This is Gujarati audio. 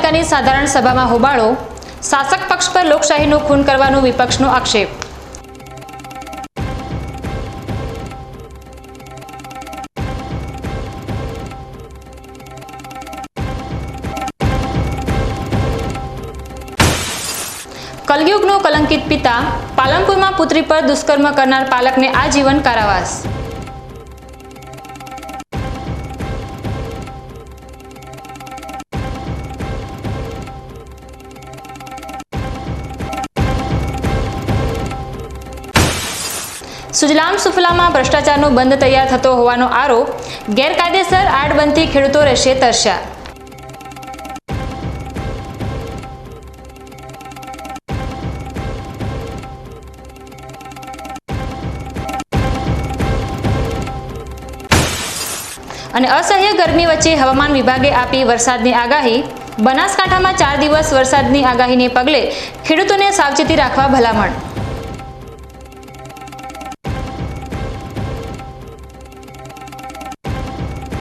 નગરપાલિકાની સાધારણ સભામાં હોબાળો, શાસક પક્ષ પર લોકશાહીનું ખૂન કરવાનો વિપક્ષનો આક્ષેપ। કલયુગનો કલંકિત પિતા, પાલનપુરમાં પુત્રી પર દુષ્કર્મ કરનાર પાલકને આજીવન કારાવાસ। સુજલામ સુફલામાં ભ્રષ્ટાચારનો બંધ તૈયાર થતો હોવાનો આરોપ, ગેરકાયદેસર આડબંધથી ખેડૂતો રહેશે તરસ્યા। અને અસહ્ય ગરમી વચ્ચે હવામાન વિભાગે આપી વરસાદની આગાહી। બનાસકાંઠામાં 4 દિવસ વરસાદની આગાહીને પગલે ખેડૂતોને સાવચેતી રાખવા ભલામણ।